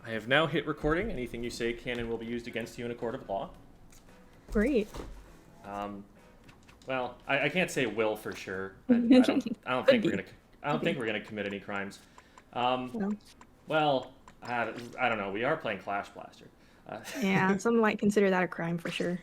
I have now hit recording. Anything you say can and will be used against you in a court of law. Great. Um, well, I can't say will for sure. I don't Could think we're be. gonna. I Could don't think be. we're gonna commit any crimes. Um, Well, well, I don't know. We are playing Clash Blaster. Uh, yeah, some might consider that a crime for sure.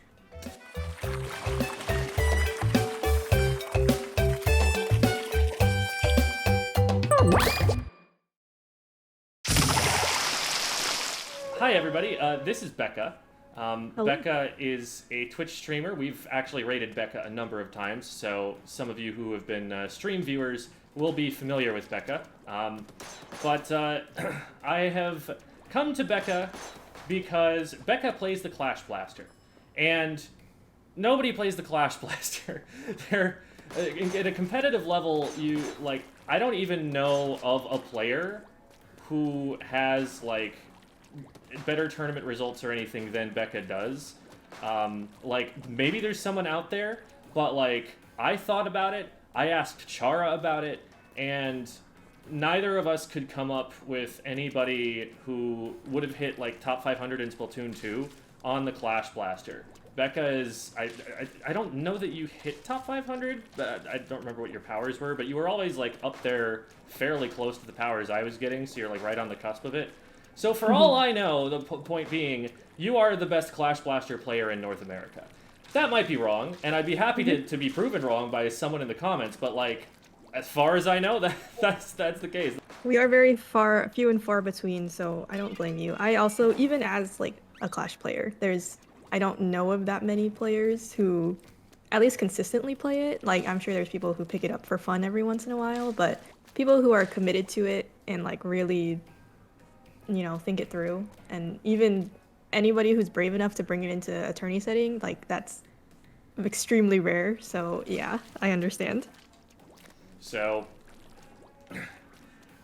Hi, everybody. This is Bkeha. Hello. Bkeha is a Twitch streamer. We've actually rated Bkeha a number of times, so some of you who have been stream viewers will be familiar with Bkeha. But I have come to Bkeha because Bkeha plays the Clash Blaster, and nobody plays the Clash Blaster. They're at a competitive level. I don't even know of a player who has better tournament results or anything than Bkeha does. Maybe there's someone out there, but I thought about it. I asked Chara about it, and neither of us could come up with anybody who would have hit top 500 in Splatoon 2 on the Clash Blaster. Bkeha is, I don't know that you hit top 500, but I don't remember what your powers were, but you were always up there fairly close to the powers I was getting, so you're right on the cusp of it. So for all I know, the point being, you are the best Clash Blaster player in North America. That might be wrong, and I'd be happy to be proven wrong by someone in the comments, but as far as I know, that's the case. We are few and far between, so I don't blame you. I also, even as a Clash player, I don't know of that many players who at least consistently play it. I'm sure there's people who pick it up for fun every once in a while, but people who are committed to it and really think it through, and even anybody who's brave enough to bring it into a tourney setting, that's extremely rare. So yeah, I understand. So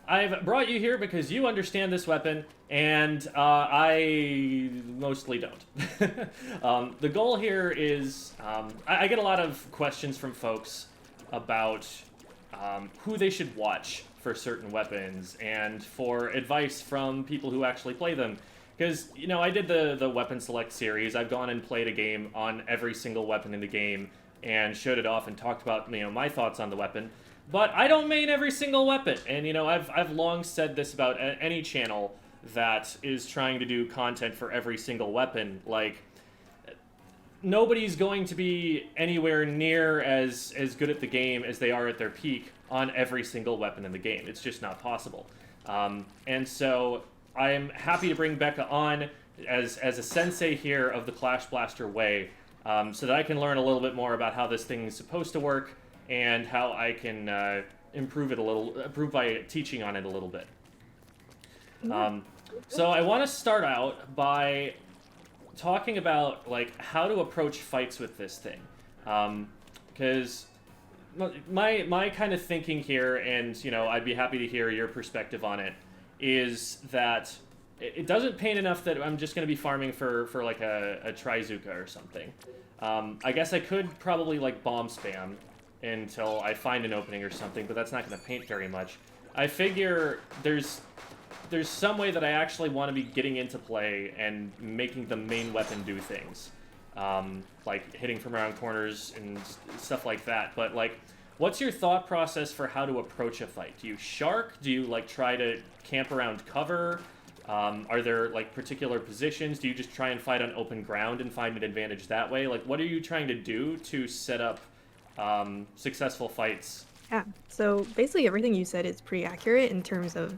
I've brought you here because you understand this weapon, and I mostly don't. The goal here is, I get a lot of questions from folks about who they should watch for certain weapons, and for advice from people who actually play them. Because, I did the Weapon Select series. I've gone and played a game on every single weapon in the game, and showed it off and talked about, my thoughts on the weapon. But I don't main every single weapon, and I've long said this about any channel that is trying to do content for every single weapon. Nobody's going to be anywhere near as good at the game as they are at their peak on every single weapon in the game. It's just not possible. And so I am happy to bring Bkeha on as a sensei here of the Clash Blaster way, so that I can learn a little bit more about how this thing is supposed to work, and how I can improve by teaching on it a little bit. So I want to start out by talking about how to approach fights with this thing, because my kind of thinking here, and I'd be happy to hear your perspective on it, is that it doesn't pain enough that I'm just going to be farming for a Trizuka or something. I guess I could probably bomb spam until I find an opening or something, but that's not going to paint very much. I figure there's some way that I actually want to be getting into play and making the main weapon do things. Like hitting from around corners and stuff like that. But what's your thought process for how to approach a fight? Do you shark? Do you try to camp around cover? Are there particular positions? Do you just try and fight on open ground and find an advantage that way? What are you trying to do to set up successful fights? Yeah, so basically everything you said is pretty accurate in terms of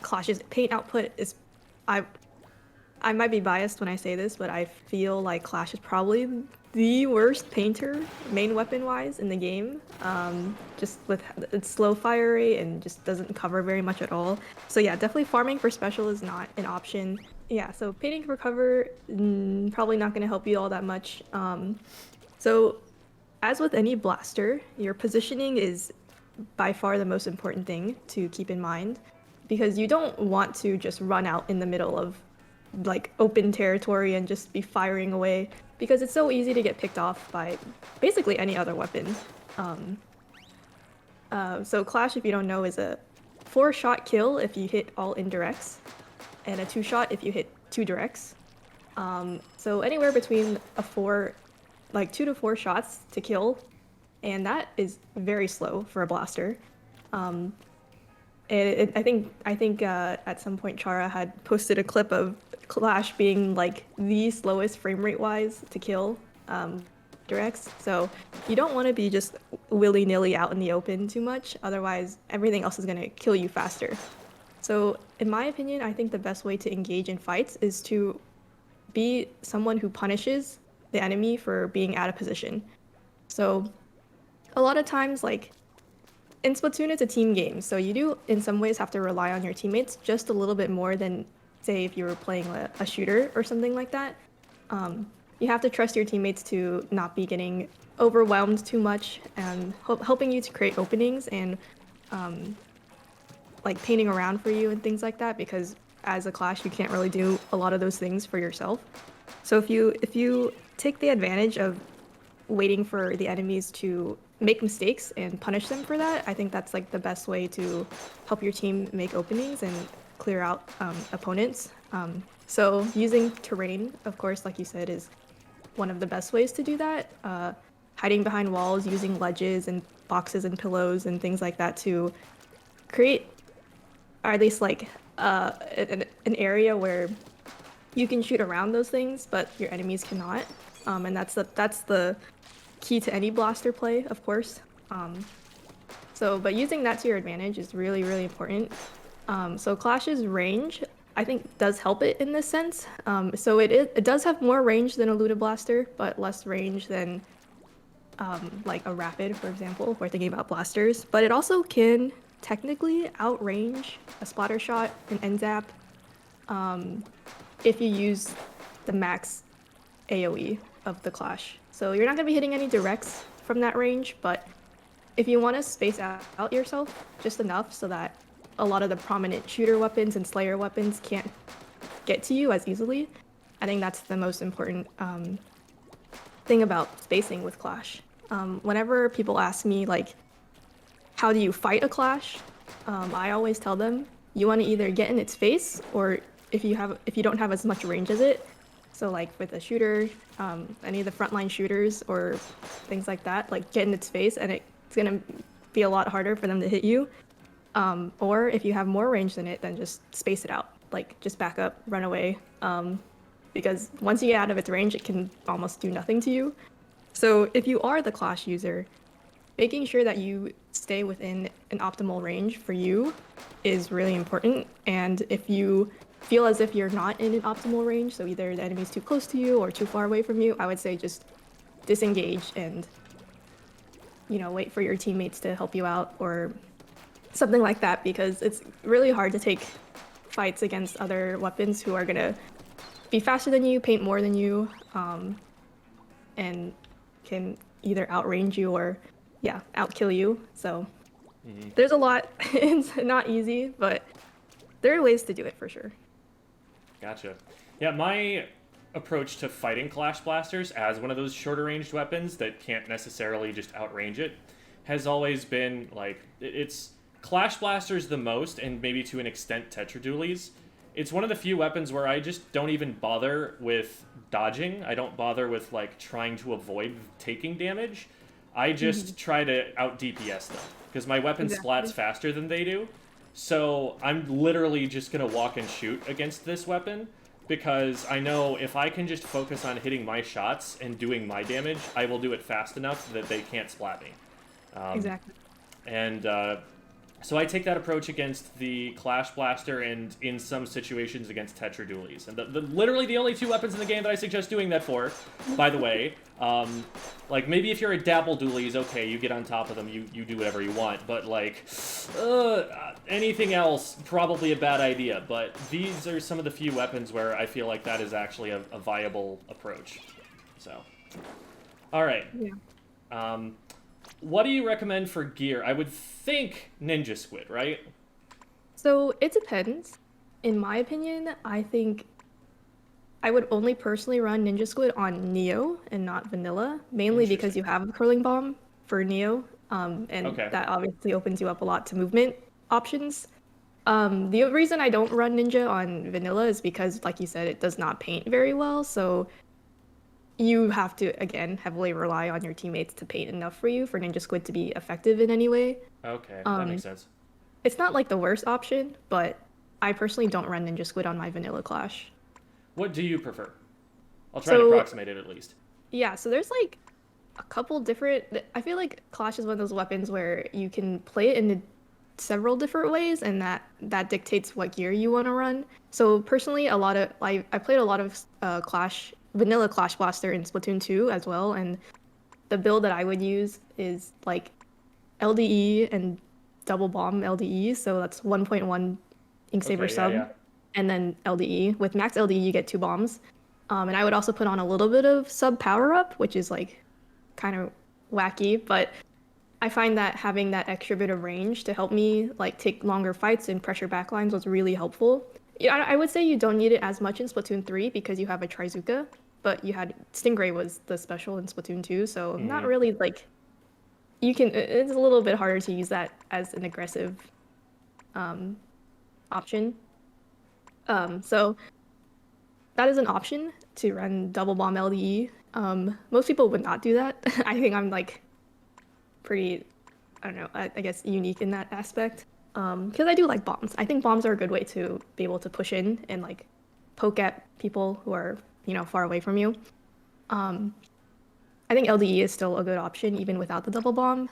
Clash's paint output. I might be biased when I say this, but I feel like Clash is probably the worst painter, main weapon-wise, in the game. Just with its slow fire rate and just doesn't cover very much at all. So yeah, definitely farming for special is not an option. Yeah, so painting for cover, probably not going to help you all that much. So as with any blaster, your positioning is by far the most important thing to keep in mind, because you don't want to just run out in the middle of open territory and just be firing away, because it's so easy to get picked off by basically any other weapon. So Clash, if you don't know, is a 4-shot kill if you hit all indirects, and a 2-shot if you hit 2 directs. So anywhere between a 4, like 2 to 4 shots to kill, and that is very slow for a blaster. I think at some point Chara had posted a clip of Clash being like the slowest frame rate wise to kill directs. So you don't want to be just willy-nilly out in the open too much, otherwise everything else is going to kill you faster. So in my opinion, I think the best way to engage in fights is to be someone who punishes the enemy for being out of position. So a lot of times, like in Splatoon, it's a team game, so you do in some ways have to rely on your teammates just a little bit more than, say, if you were playing a shooter or something like that. You have to trust your teammates to not be getting overwhelmed too much and helping you to create openings and like painting around for you and things like that, because as a Clash, you can't really do a lot of those things for yourself. So if you take the advantage of waiting for the enemies to make mistakes and punish them for that, I think that's like the best way to help your team make openings and clear out opponents. So using terrain, of course, like you said, is one of the best ways to do that. Hiding behind walls, using ledges and boxes and pillows and things like that to create, or at least like an area where you can shoot around those things, but your enemies cannot. And that's the key to any blaster play, of course. But using that to your advantage is really, really important. So Clash's range, I think, does help it in this sense. So it does have more range than a looted blaster, but less range than like a rapid, for example, if we're thinking about blasters. But it also can technically outrange a splatter shot, an end zap, if you use the max AoE of the Clash. So you're not going to be hitting any directs from that range, but if you want to space out yourself just enough so that a lot of the prominent shooter weapons and slayer weapons can't get to you as easily, I think that's the most important thing about spacing with Clash. Whenever people ask me, like, how do you fight a Clash, I always tell them you want to either get in its face, or if you don't have as much range as it, so like with a shooter, any of the frontline shooters or things like that, like get in its face and it's gonna be a lot harder for them to hit you. Or if you have more range than it, then just space it out, like just back up, run away. Because once you get out of its range, it can almost do nothing to you. So if you are the Clash user, making sure that you stay within an optimal range for you is really important. And if you feel as if you're not in an optimal range, so either the enemy's too close to you or too far away from you, I would say just disengage and, wait for your teammates to help you out or something like that, because it's really hard to take fights against other weapons who are gonna be faster than you, paint more than you, and can either outrange you or, outkill you. So there's a lot. It's not easy, but there are ways to do it for sure. Gotcha. Yeah, my approach to fighting Clash Blasters as one of those shorter ranged weapons that can't necessarily just outrange it has always been like, it's Clash Blasters the most, and maybe to an extent Tetra Dualies. It's one of the few weapons where I just don't even bother with dodging. I don't bother with like trying to avoid taking damage. I just try to out DPS them because my weapon splats faster than they do. So I'm literally just going to walk and shoot against this weapon because I know if I can just focus on hitting my shots and doing my damage, I will do it fast enough that they can't splat me. Exactly. And so I take that approach against the Clash Blaster and in some situations against Tetra Dualies. And literally the only two weapons in the game that I suggest doing that for, by the way. Like, maybe if you're a Dabble Dualies, okay, you get on top of them, you do whatever you want. But, like, anything else, probably a bad idea. But these are some of the few weapons where I feel like that is actually a viable approach. So, all right. Yeah. What do you recommend for gear? I would think Ninja Squid, right? So it depends. In my opinion, I think I would only personally run Ninja Squid on Neo and not Vanilla, mainly because you have a curling bomb for Neo, and that obviously opens you up a lot to movement options. The reason I don't run Ninja on vanilla is because, like you said, it does not paint very well. So you have to, again, heavily rely on your teammates to paint enough for you for Ninja Squid to be effective in any way. Okay, that Um, makes sense. it's not like the worst option, but I personally don't run Ninja Squid on my vanilla Clash. What do you prefer? I'll try and So approximate it at least. yeah, so there's like a couple different. I feel like Clash is one of those weapons where you can play it in several different ways, and that dictates what gear you want to run. So personally, I played a lot of Clash vanilla Clash Blaster in Splatoon 2 as well, and the build that I would use is like LDE and double bomb LDE, so that's 1.1 Inksaber Okay, yeah, sub, yeah. and then LDE. With max LDE, you get two bombs. And I would also put on a little bit of sub power up, which is like kind of wacky, but I find that having that extra bit of range to help me like take longer fights and pressure backlines was really helpful. Yeah, I would say you don't need it as much in Splatoon 3 because you have a Trizuka, but you had Stingray was the special in Splatoon 2, so not Mm-hmm. really like you can. It's a little bit harder to use that as an aggressive um, option. So that is an option to run double bomb LDE. Most people would not do that. I think I'm like pretty, I don't know, I guess unique in that aspect. Because I do like bombs. I think bombs are a good way to be able to push in and like poke at people who are, far away from you. Um, I think LDE is still a good option even without the double bomb,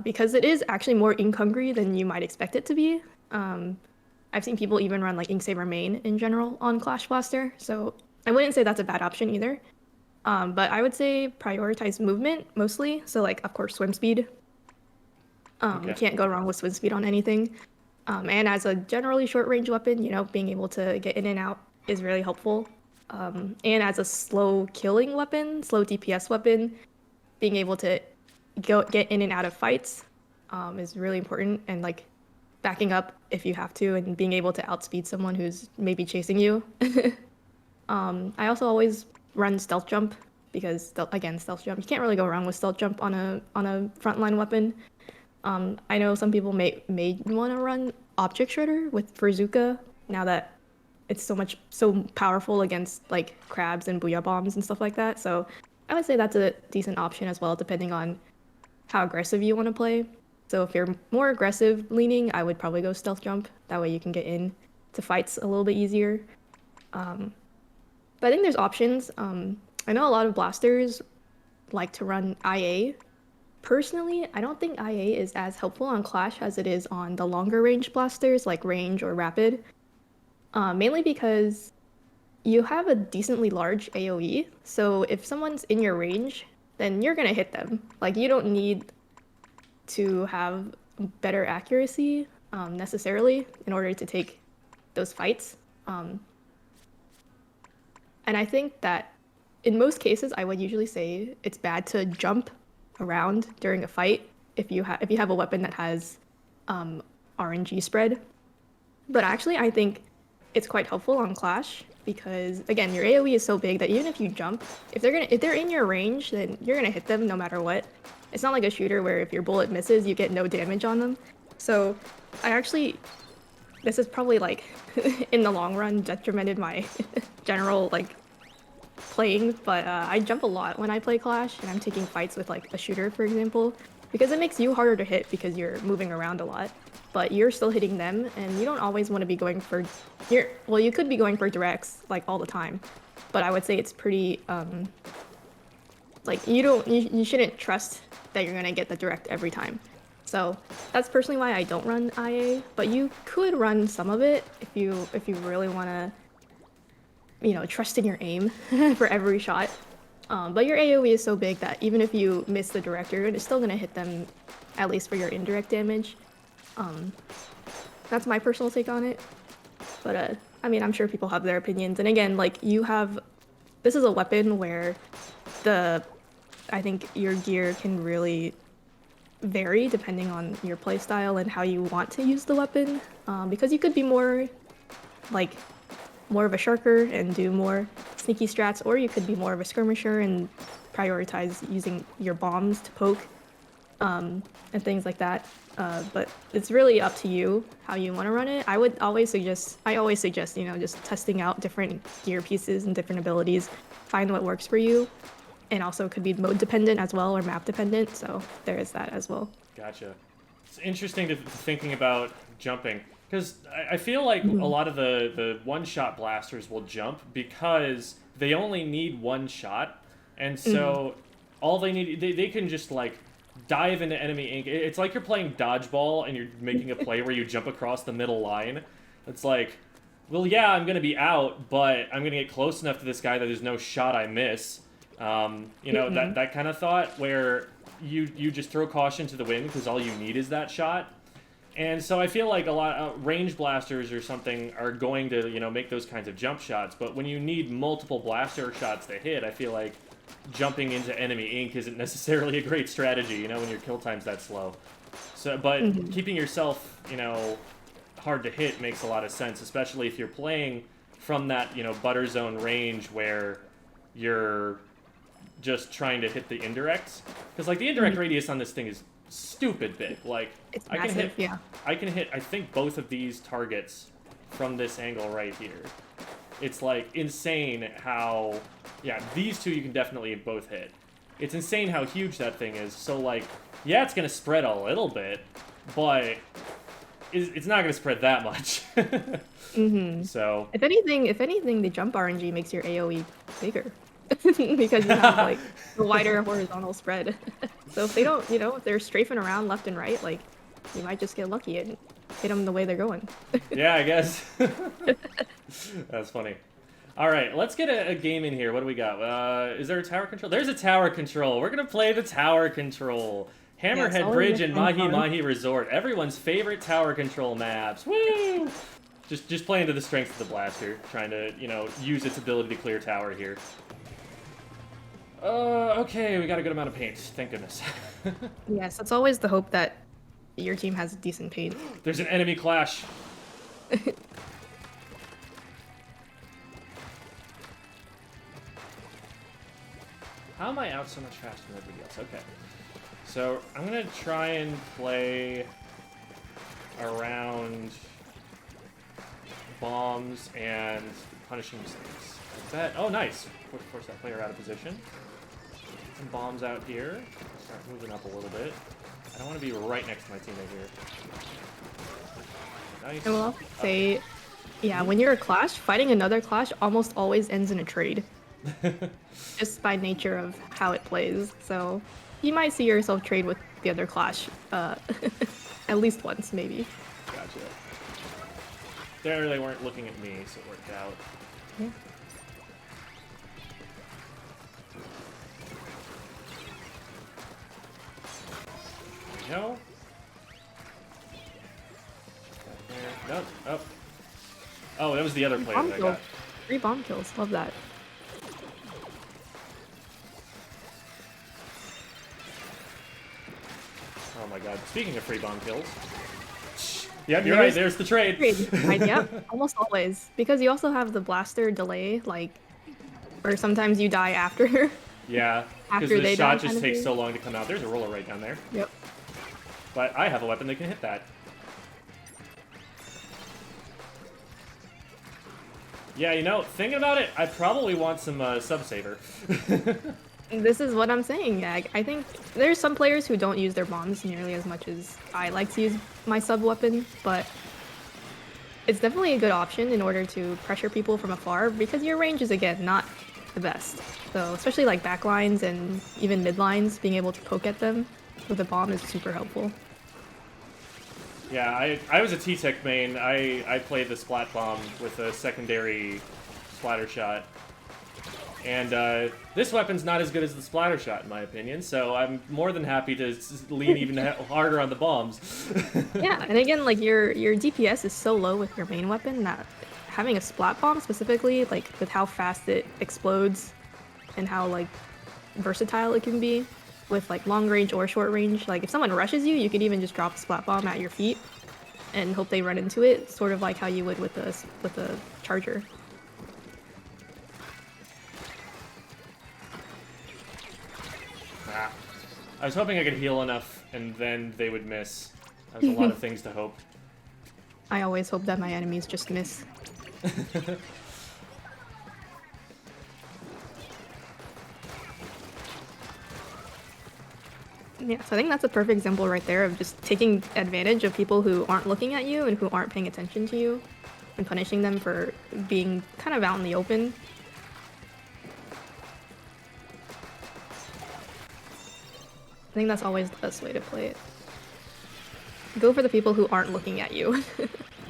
because it is actually more ink hungry than you might expect it to be. Um, I've seen people even run like Inksaber main in general on Clash Blaster, so I wouldn't say that's a bad option either. But I would say prioritize movement mostly. So like of course swim speed. You Okay. can't go wrong with swim speed on anything. And as a generally short range weapon, being able to get in and out is really helpful. And as a slow killing weapon, slow DPS weapon, being able to get in and out of fights is really important. And like backing up if you have to, and being able to outspeed someone who's maybe chasing you. I also always run stealth jump because again, stealth jump. You can't really go wrong with stealth jump on a frontline weapon. I know some people may want to run object shredder with Furzuka now that it's so powerful against like crabs and booyah bombs and stuff like that. So I would say that's a decent option as well, depending on how aggressive you want to play. So if you're more aggressive leaning, I would probably go stealth jump. That way you can get in to fights a little bit easier. But I think there's options. I know a lot of blasters like to run IA. Personally, I don't think IA is as helpful on Clash as it is on the longer range blasters like range or rapid. Mainly because you have a decently large AoE. So if someone's in your range, then you're gonna hit them. Like you don't need to have better accuracy necessarily in order to take those fights. And I think that in most cases, I would usually say it's bad to jump around during a fight if you have a weapon that has RNG spread. But actually, I think it's quite helpful on Clash because again, your AoE is so big that even if you jump, if they're in your range, then you're gonna hit them no matter what. It's not like a shooter where if your bullet misses, you get no damage on them. So I actually, this is probably like in the long run detrimented my general like playing, but I jump a lot when I play Clash and I'm taking fights with like a shooter, for example, because it makes you harder to hit because you're moving around a lot, but you're still hitting them and you don't always want to be going for you could be going for directs like all the time, but I would say it's pretty like you shouldn't trust that you're gonna get the direct every time. So that's personally why I don't run IA, but you could run some of it if you really want to trust in your aim for every shot. But your AoE is so big that even if you miss the direct, you're still gonna hit them, at least for your indirect damage. That's my personal take on it. But I mean, I'm sure people have their opinions. And again, like this is a weapon where I think your gear can really vary depending on your playstyle and how you want to use the weapon. Because you could be more like more of a shirker and do more sneaky strats, or you could be more of a skirmisher and prioritize using your bombs to poke. and things like that. But it's really up to you how you want to run it. I always suggest, you know, just testing out different gear pieces and different abilities, find what works for you, and also could be mode dependent as well or map dependent. So there is that as well. Gotcha. It's interesting to thinking about jumping, because I feel like a lot of the one-shot blasters will jump because they only need one shot, and so all they need, they can just like dive into enemy ink. It's like you're playing dodgeball and you're making a play where you jump across the middle line. It's like, well, yeah, I'm gonna be out, but I'm gonna get close enough to this guy that there's no shot I miss. You know, that kind of thought where you just throw caution to the wind because all you need is that shot. And so I feel like a lot of range blasters or something are going to, you know, make those kinds of jump shots. But when you need multiple blaster shots to hit, I feel like jumping into enemy ink isn't necessarily a great strategy, you know, when your kill time's that slow. So, but keeping yourself, you know, hard to hit makes a lot of sense, especially if you're playing from that, you know, butter zone range where you're just trying to hit the indirects. Because, like, the indirect radius on this thing is stupid big. Like, It's I can massive, hit, yeah. I can hit, I think, both of these targets from this angle right here. It's, like, insane how... Yeah, these two you can definitely both hit. It's insane how huge that thing is. So, like, yeah, it's going to spread a little bit, but it's not going to spread that much. So... If anything, the jump RNG makes your AoE bigger. Because you have, like, the wider horizontal spread. So if they don't, you know, if they're strafing around left and right, like, you might just get lucky and hit them the way they're going. Yeah, I guess. That's funny. All right, let's get a game in here. What do we got? Is there a tower control? There's a tower control. We're going to play the tower control. Hammerhead always Bridge and fun. Mahi Mahi Resort. Everyone's favorite tower control maps. Woo! Just playing to the strength of the blaster. Trying to, you know, use its ability to clear tower here. Okay, we got a good amount of paint. Thank goodness. Yes, that's always the hope that your team has decent paint. There's an enemy clash. How am I out so much faster than everybody else? Okay. So, I'm gonna try and play around bombs and punishing mistakes. I bet. Oh, nice. Force that player out of position. Some bombs out here. Start moving up a little bit. I don't want to be right next to my teammate here. Nice. I will say, yeah, when you're a clash, fighting another clash almost always ends in a trade. Just by nature of how it plays. So you might see yourself trade with the other clash at least once, maybe. Gotcha. There, they weren't looking at me, so it worked out. Yeah. No. No. Oh. Oh, that was the other player Bomb that I kill. got. 3 bomb kills. Love that. Oh my god. Speaking of free bomb kills. Yep, you're right. There's the trade. Right, yeah, almost always. Because you also have the blaster delay, like, where sometimes you die after. Yeah, because After the they shot die just kind of takes thing. so long to come out. There's a roller right down there. Yep. But I have a weapon that can hit that. Yeah, you know, thinking about it, I probably want some sub-saver. This is what I'm saying. I think there's some players who don't use their bombs nearly as much as I like to use my sub weapon, but it's definitely a good option in order to pressure people from afar because your range is, again, not the best. So especially like backlines and even midlines, being able to poke at them with a bomb is super helpful. Yeah, I was a T-Tech main. I played the Splat Bomb with a secondary splatter shot. And this weapon's not as good as the splatter shot, in my opinion, so I'm more than happy to lean even harder on the bombs. Yeah, and again, like your DPS is so low with your main weapon that having a splat bomb specifically, like with how fast it explodes and how like versatile it can be with like long range or short range, like if someone rushes you, you can even just drop a splat bomb at your feet and hope they run into it, sort of like how you would with a charger. I was hoping I could heal enough and then they would miss. That was a lot of things to hope. I always hope that my enemies just miss. Yeah, so I think that's a perfect example right there of just taking advantage of people who aren't looking at you and who aren't paying attention to you and punishing them for being kind of out in the open. I think that's always the best way to play it. Go for the people who aren't looking at you.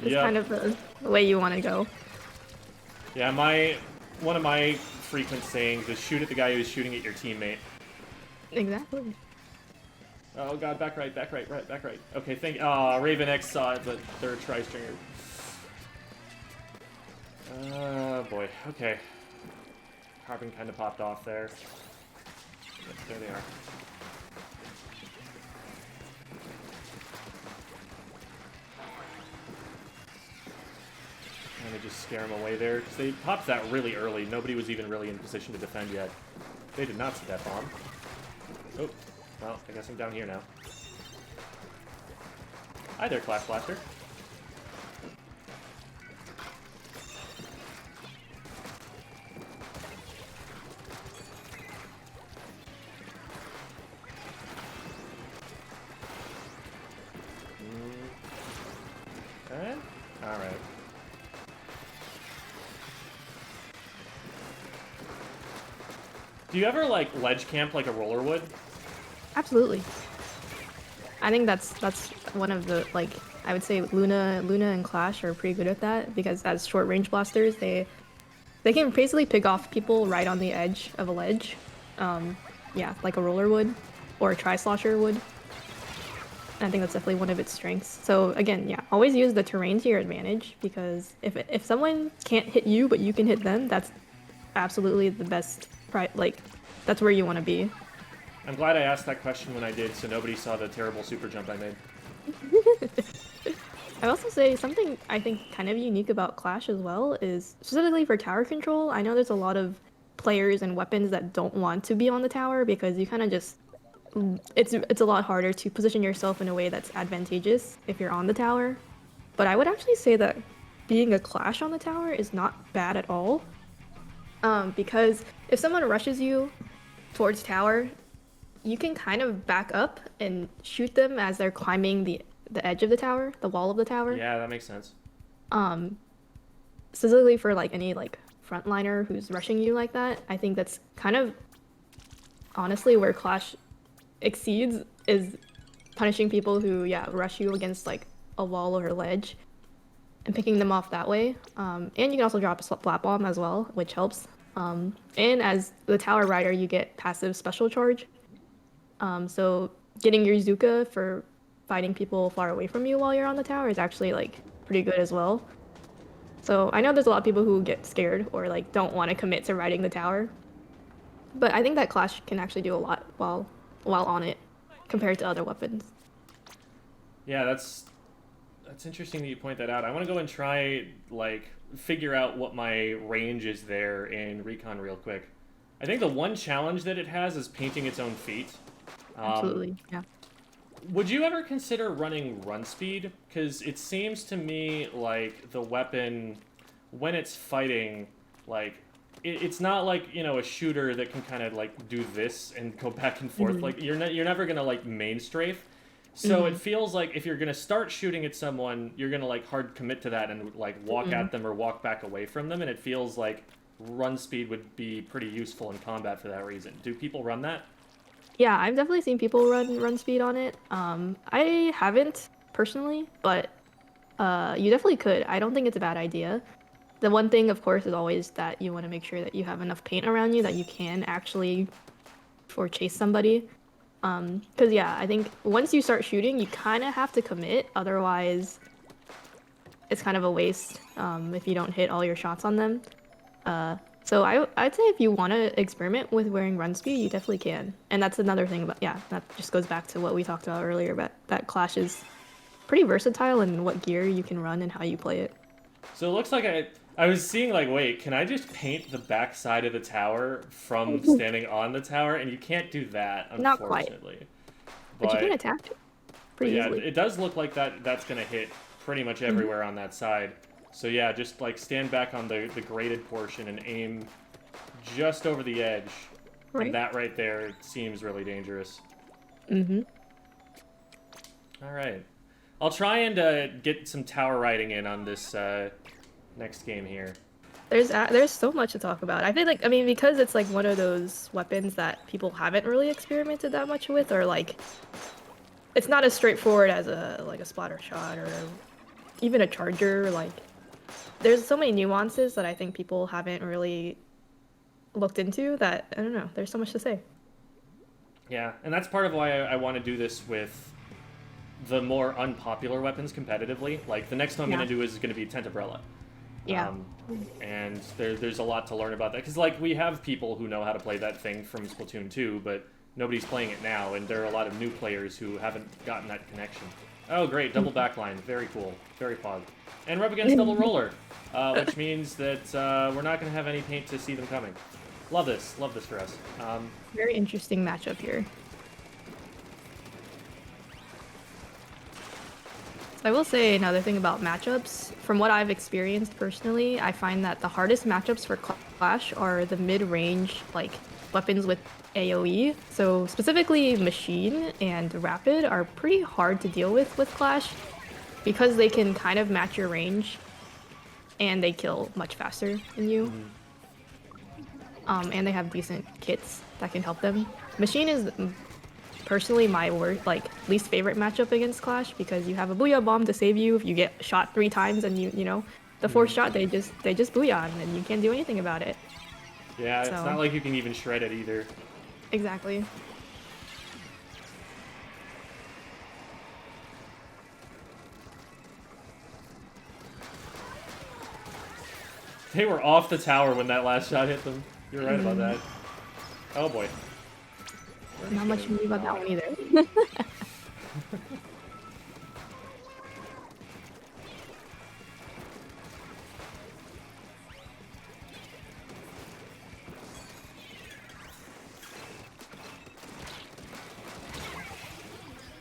It's kind of the way you want to go. Yeah, one of my frequent sayings is shoot at the guy who's shooting at your teammate. Exactly. Oh god, back right. Okay, Raven X saw it, but they're a tri-stringer. Boy, okay. Carbon kind of popped off there. Yep, there they are. Trying to just scare him away there, because they popped that really early. Nobody was even really in position to defend yet. They did not see that bomb. Oh, well, I guess I'm down here now. Hi there, Clash Blaster. Okay, alright. Do you ever, like, ledge camp like a roller would? Absolutely. I think that's one of the, like, I would say Luna and Clash are pretty good at that because as short range blasters, they can basically pick off people right on the edge of a ledge. Yeah, like a roller would or a tri-slosher would. And I think that's definitely one of its strengths. So again, yeah, always use the terrain to your advantage because if someone can't hit you but you can hit them, that's absolutely the best. Like, that's where you want to be. I'm glad I asked that question when I did, so nobody saw the terrible super jump I made. I also say something I think kind of unique about Clash as well is specifically for tower control. I know there's a lot of players and weapons that don't want to be on the tower because you kind of just it's a lot harder to position yourself in a way that's advantageous if you're on the tower. But I would actually say that being a Clash on the tower is not bad at all. Because if someone rushes you towards tower, you can kind of back up and shoot them as they're climbing the edge of the tower, the wall of the tower. Yeah, that makes sense. Specifically for like any like frontliner who's rushing you like that, I think that's kind of honestly where Clash exceeds is punishing people who rush you against like a wall or a ledge and picking them off that way. And you can also drop a flat bomb as well, which helps. And as the tower rider, you get passive special charge. So getting your Zuka for fighting people far away from you while you're on the tower is actually like pretty good as well. So I know there's a lot of people who get scared or like don't want to commit to riding the tower. But I think that Clash can actually do a lot while on it compared to other weapons. Yeah, that's interesting that you point that out. I want to go and try, like, figure out what my range is there in Recon real quick. I think the one challenge that it has is painting its own feet. Absolutely, yeah. Would you ever consider running run speed? Because it seems to me like the weapon, when it's fighting, like, it's not like, you know, a shooter that can kind of, like, do this and go back and forth. Mm-hmm. Like, you're never going to, like, main strafe. So it feels like if you're going to start shooting at someone, you're going to, like, hard commit to that and, like, walk at them or walk back away from them. And it feels like run speed would be pretty useful in combat for that reason. Do people run that? Yeah, I've definitely seen people run speed on it. I haven't personally, but you definitely could. I don't think it's a bad idea. The one thing, of course, is always that you want to make sure that you have enough paint around you that you can actually chase somebody. Because yeah, I think once you start shooting, you kind of have to commit. Otherwise, it's kind of a waste if you don't hit all your shots on them. So I'd say if you want to experiment with wearing run speed, you definitely can. And that's another thing about, that just goes back to what we talked about earlier, but that Clash is pretty versatile in what gear you can run and how you play it. So it looks like I was seeing, like, wait, can I just paint the back side of the tower from standing on the tower? And you can't do that, unfortunately. Not quite. But you can but attack it but pretty yeah, easily. it does look like that's gonna hit pretty much everywhere on that side. So yeah, just like stand back on the graded portion and aim just over the edge, and Right. that right there seems really dangerous. Mm-hmm. All right, I'll try and get some tower riding in on this next game here. There's so much to talk about. I feel like, I mean, because it's like one of those weapons that people haven't really experimented that much with, or like it's not as straightforward as a like a splatter shot or even a charger. Like there's so many nuances that I think people haven't really looked into that I don't know. There's so much to say. Yeah, and that's part of why I want to do this with the more unpopular weapons competitively. Like the next one I'm Yeah. gonna do is gonna be Tent Umbrella. Yeah. And there's a lot to learn about that because like we have people who know how to play that thing from Splatoon 2, but nobody's playing it now, and there are a lot of new players who haven't gotten that connection. Oh, great, double backline, very cool, very pog. And rub against double roller, which means that we're not going to have any paint to see them coming. Love this for us. Very interesting matchup here. I will say another thing about matchups. From what I've experienced personally, I find that the hardest matchups for Clash are the mid-range, like, weapons with AoE. So specifically Machine and Rapid are pretty hard to deal with Clash because they can kind of match your range and they kill much faster than you. And they have decent kits that can help them. Machine is personally my least favorite matchup against Clash because you have a Booyah Bomb to save you if you get shot 3 times and you know the fourth shot they just Booyah and you can't do anything about it. Yeah, So it's not like you can even shred it either. exactly. They were off the tower when that last shot hit them. You're right about that. Oh boy. Not much to about that one either.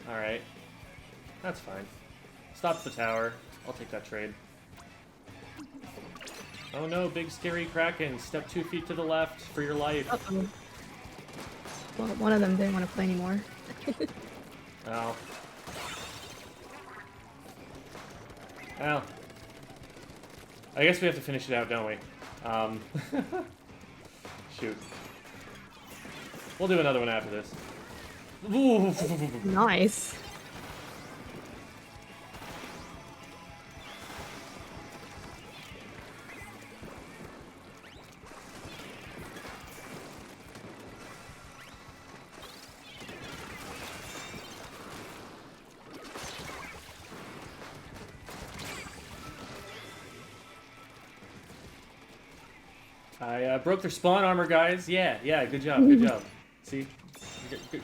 Alright. That's fine. Stop the tower. I'll take that trade. Oh no, big scary Kraken. Step 2 feet to the left for your life. Uh-oh. Well, one of them didn't want to play anymore. Ow. Well. I guess we have to finish it out, don't we? Shoot. We'll do another one after this. Nice. I broke their spawn armor, guys. Yeah, good job, good job. See?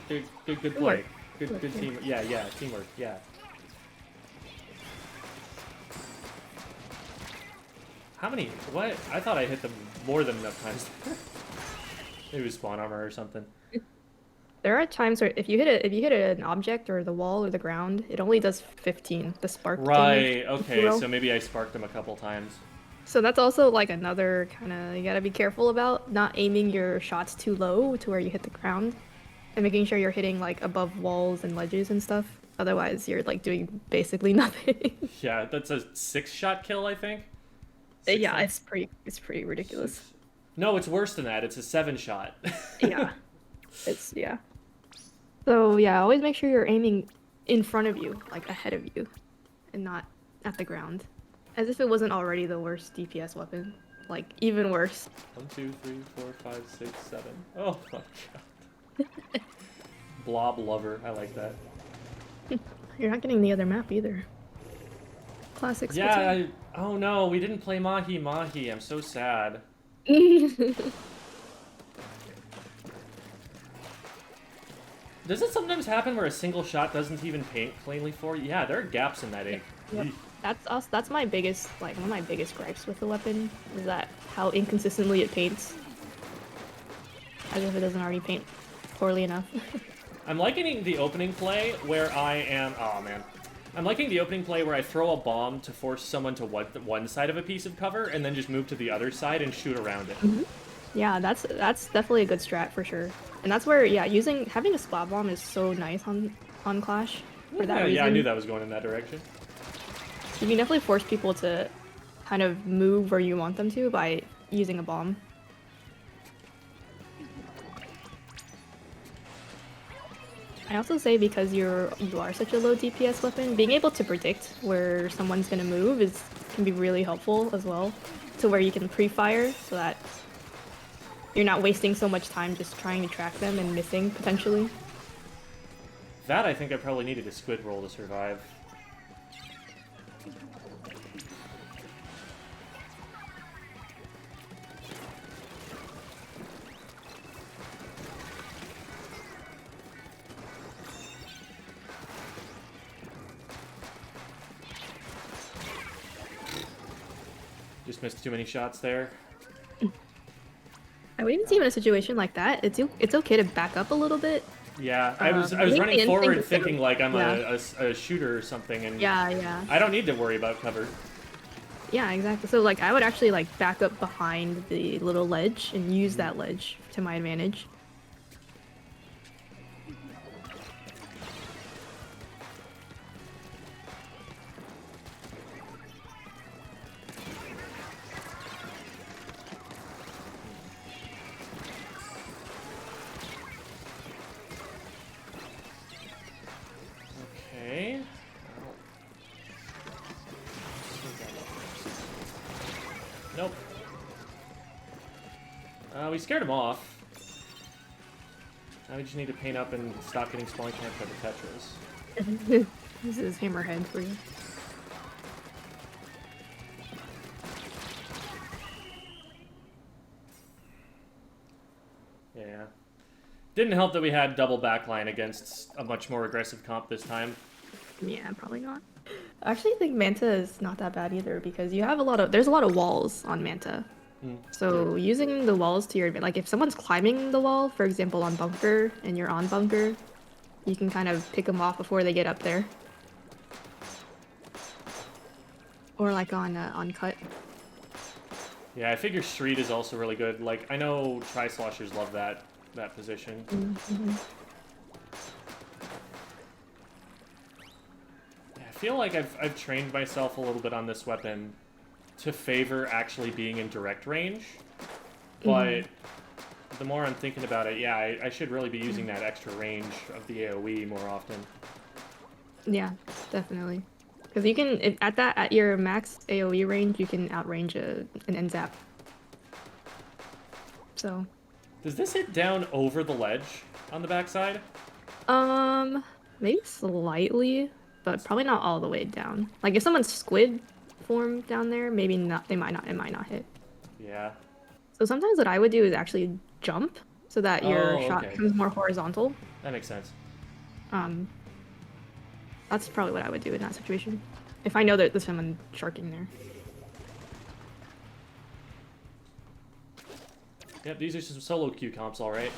Good play. Good team. Yeah, teamwork, yeah. How many? What? I thought I hit them more than enough times. Maybe it was spawn armor or something. There are times where if you hit an object or the wall or the ground, it only does 15. The spark Right, damage, okay, so maybe I sparked them a couple times. So that's also like another kind of you gotta be careful about not aiming your shots too low to where you hit the ground, and making sure you're hitting like above walls and ledges and stuff. Otherwise, you're like doing basically nothing. Yeah, that's a 6-shot kill, I think. Yeah, it's pretty ridiculous. 6. No, it's worse than that. It's a 7-shot. Yeah, yeah. So yeah, always make sure you're aiming in front of you, like ahead of you, and not at the ground. As if it wasn't already the worst DPS weapon. Like, even worse. 1, 2, 3, 4, 5, 6, 7. Oh my god. Blob lover. I like that. You're not getting the other map either. Classic Splatoon. Yeah, oh no, we didn't play Mahi Mahi. I'm so sad. Does it sometimes happen where a single shot doesn't even paint cleanly for you? Yeah, there are gaps in that ink. Yep. That's my biggest, like, one of my biggest gripes with the weapon, is that how inconsistently it paints. As if it doesn't already paint poorly enough. I'm liking the opening play where I am... Oh, man. I'm liking the opening play where I throw a bomb to force someone to one side of a piece of cover and then just move to the other side and shoot around it. Yeah, that's definitely a good strat for sure. And that's where, yeah, having a splat bomb is so nice on Clash for that reason. Yeah, I knew that was going in that direction. You can definitely force people to kind of move where you want them to by using a bomb. I also say because you are such a low DPS weapon, being able to predict where someone's gonna move can be really helpful as well. To where you can pre-fire so that you're not wasting so much time just trying to track them and missing potentially. That I think I probably needed a Squid roll to survive. Just missed too many shots there. I would even see in a situation like that, it's okay to back up a little bit. Yeah, I was running forward thinking like I'm a shooter or something, and yeah. I don't need to worry about cover. Yeah, exactly. So like I would actually like back up behind the little ledge and use that ledge to my advantage. Okay. Nope. We scared him off. Now we just need to paint up and stop getting spawn camped by the Tetras. This is Hammerhead for you. Yeah. Didn't help that we had double backline against a much more aggressive comp this time. Yeah, probably not. I actually think Manta is not that bad either because you have there's a lot of walls on Manta. So using the walls to your advantage, like if someone's climbing the wall, for example on bunker, and you're on bunker, you can kind of pick them off before they get up there. Or like on cut. Yeah, I figure street is also really good. Like I know tri-sloshers love that position. Yeah, I feel like I've trained myself a little bit on this weapon to favor actually being in direct range, but the more I'm thinking about it, yeah, I should really be using that extra range of the AoE more often. Yeah, definitely. Because you can, at your max AoE range, you can outrange an NZAP. So. Does this hit down over the ledge on the backside? Maybe slightly, but probably not all the way down. Like if someone's squid form down there, maybe not. It might not hit. Yeah. So sometimes what I would do is actually jump so that your shot becomes more horizontal. That makes sense. That's probably what I would do in that situation. If I know that there's someone sharking there. Yep, these are some solo queue comps, all right.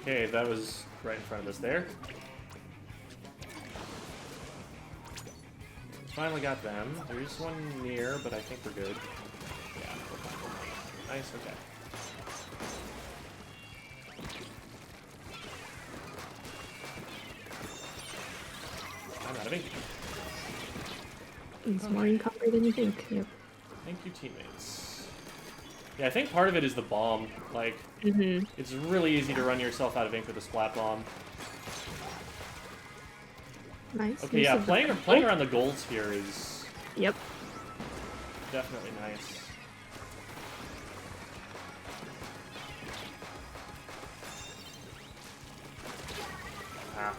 Okay, that was right in front of us there. Finally got them. There's one near, but I think we're good. Yeah, we're fine. Nice, okay. I'm out of ink. It's more encumbered than you think. Yep. Thank you, teammates. Yeah, I think part of it is the bomb. Like, it's really easy to run yourself out of ink with a splat bomb. Nice. Okay, yeah, playing around the gold sphere is... Yep. Definitely nice. Ah.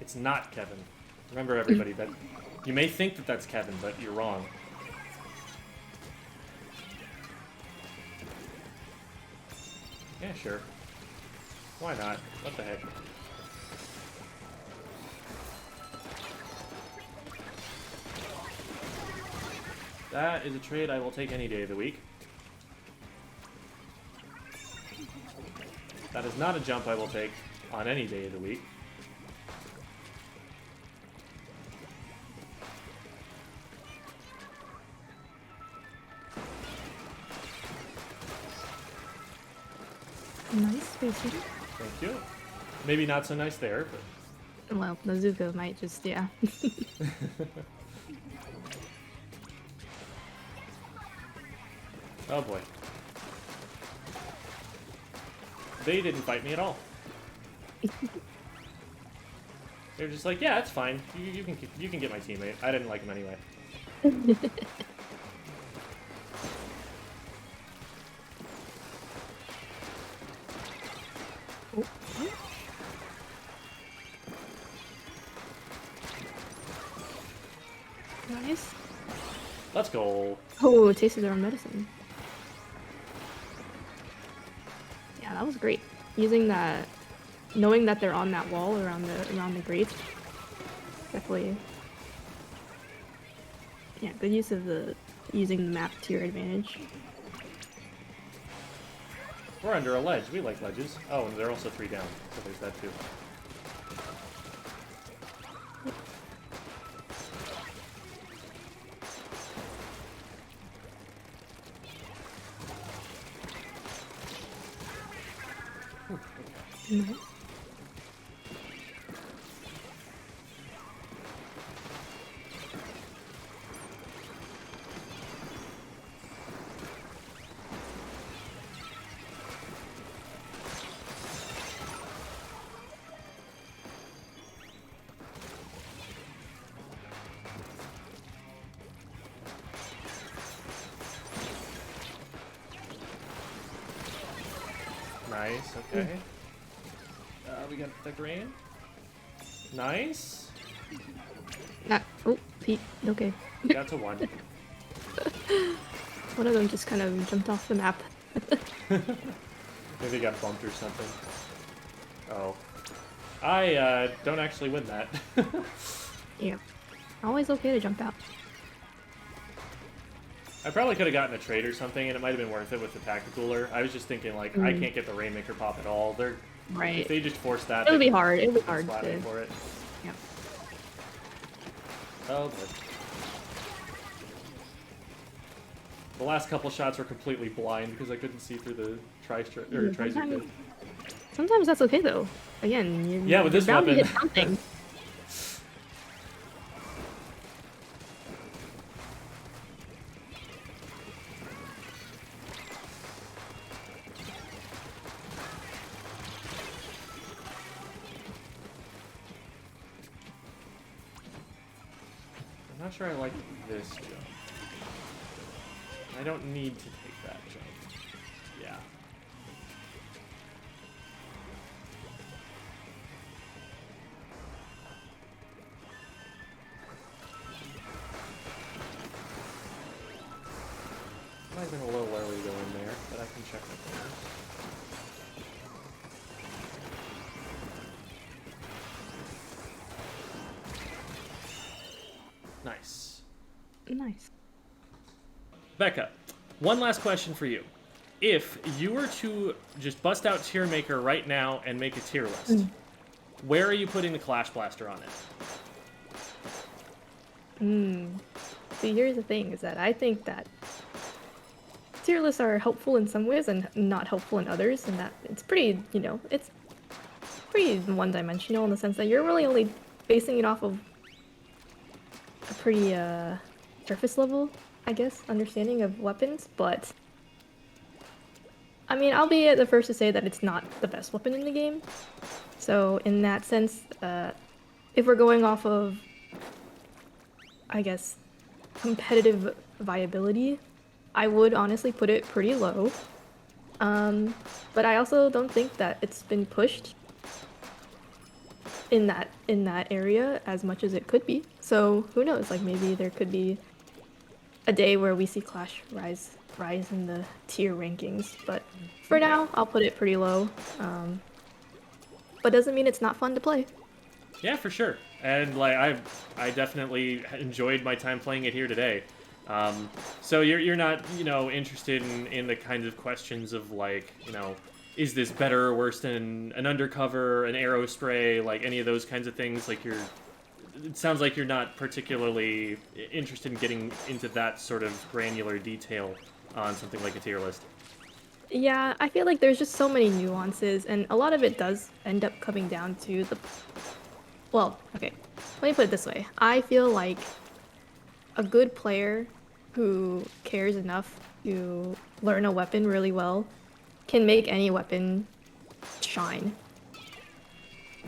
It's not Kevin. Remember, everybody, that you may think that that's Kevin, but you're wrong. Yeah, sure. Why not? What the heck? That is a trade I will take any day of the week. That is not a jump I will take on any day of the week. Nice spacer. Thank you. Maybe not so nice there, but... Well, Bazooka might just, yeah. Oh boy. They didn't fight me at all. They're just like, yeah, it's fine. You can get my teammate. I didn't like him anyway. Nice. Let's go. Oh, tasted their own medicine. Yeah, that was great. Using that, knowing that they're on that wall around the grate. Definitely. Yeah, good use of using the map to your advantage. We're under a ledge. We like ledges. Oh, and they're also 3 down, so there's that too. Nice. Nice, okay. We got the grain. Nice. Oh, Pete. Okay. Got to 1. One of them just kind of jumped off the map. Maybe they got bumped or something. Oh. I don't actually win that. Yeah. Always okay to jump out. I probably could have gotten a trade or something, and it might have been worth it with the tacticooler. I was just thinking, like, I can't get the Rainmaker pop at all. They're Right. If they just force that, It would be hard. It would be hard splatting to. for it. Yeah. Oh boy. The last couple shots were completely blind because I couldn't see through the tricycle. Sometimes that's okay though. Again, Yeah, with this you're bound to weapon. hit something. I'm not sure I like this jump. I don't need to take that jump. Yeah. Might have been a little early to go in there, but I can check my corners. Nice. Nice. Becca, one last question for you. If you were to just bust out Tier Maker right now and make a tier list, where are you putting the Clash Blaster on it? See, here's the thing: is that I think that tier lists are helpful in some ways and not helpful in others, and that it's pretty, it's pretty one-dimensional in the sense that you're really only basing it off of a pretty surface level, I guess, understanding of weapons. But I mean, I'll be the first to say that it's not the best weapon in the game. So in that sense, if we're going off of, I guess, competitive viability, I would honestly put it pretty low. But I also don't think that it's been pushed in that area as much as it could be. So who knows? Like maybe there could be a day where we see Clash rise in the tier rankings. But for now, I'll put it pretty low. But doesn't mean it's not fun to play. Yeah, for sure. And like I definitely enjoyed my time playing it here today. So you're not interested in the kinds of questions of like is this better or worse than an undercover, an arrow spray, like any of those kinds of things. Like it sounds like you're not particularly interested in getting into that sort of granular detail on something like a tier list. Yeah, I feel like there's just so many nuances, and a lot of it does end up coming down to the. Well, okay, let me put it this way. I feel like a good player who cares enough to learn a weapon really well can make any weapon shine.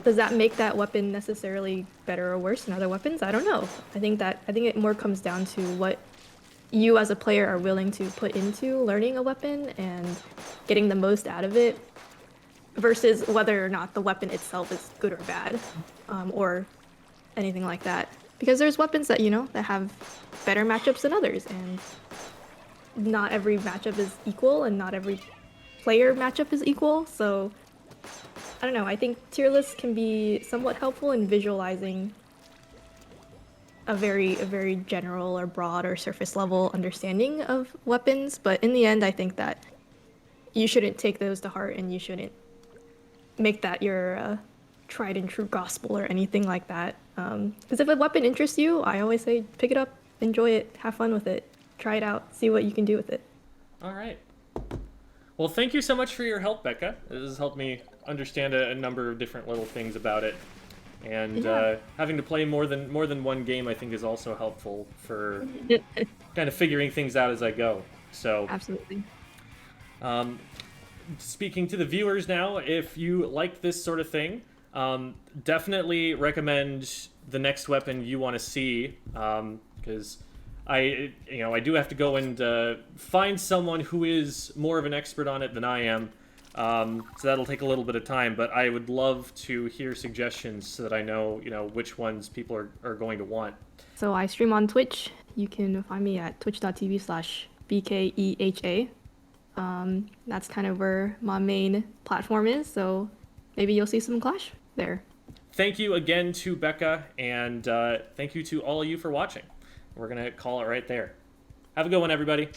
Does that make that weapon necessarily better or worse than other weapons? I don't know. I think it more comes down to what you as a player are willing to put into learning a weapon and getting the most out of it versus whether or not the weapon itself is good or bad, or anything like that. Because there's weapons that that have better matchups than others, and not every matchup is equal, and not every player matchup is equal. So I don't know. I think tier lists can be somewhat helpful in visualizing a very general or broad or surface level understanding of weapons, but in the end, I think that you shouldn't take those to heart, and you shouldn't make that your tried and true gospel or anything like that. Because if a weapon interests you, I always say pick it up, enjoy it, have fun with it, try it out, see what you can do with it. All right. Well, thank you so much for your help, Becca. This has helped me understand a number of different little things about it. And having to play more than one game, I think, is also helpful for kind of figuring things out as I go. So Absolutely. Speaking to the viewers now, if you like this sort of thing, definitely recommend the next weapon you want to see, because I do have to go and find someone who is more of an expert on it than I am. So that'll take a little bit of time, but I would love to hear suggestions so that I know, which ones people are going to want. So I stream on Twitch. You can find me at twitch.tv/Bkeha. That's kind of where my main platform is, so maybe you'll see some Clash there. Thank you again to Becca, and thank you to all of you for watching. We're going to call it right there. Have a good one, everybody.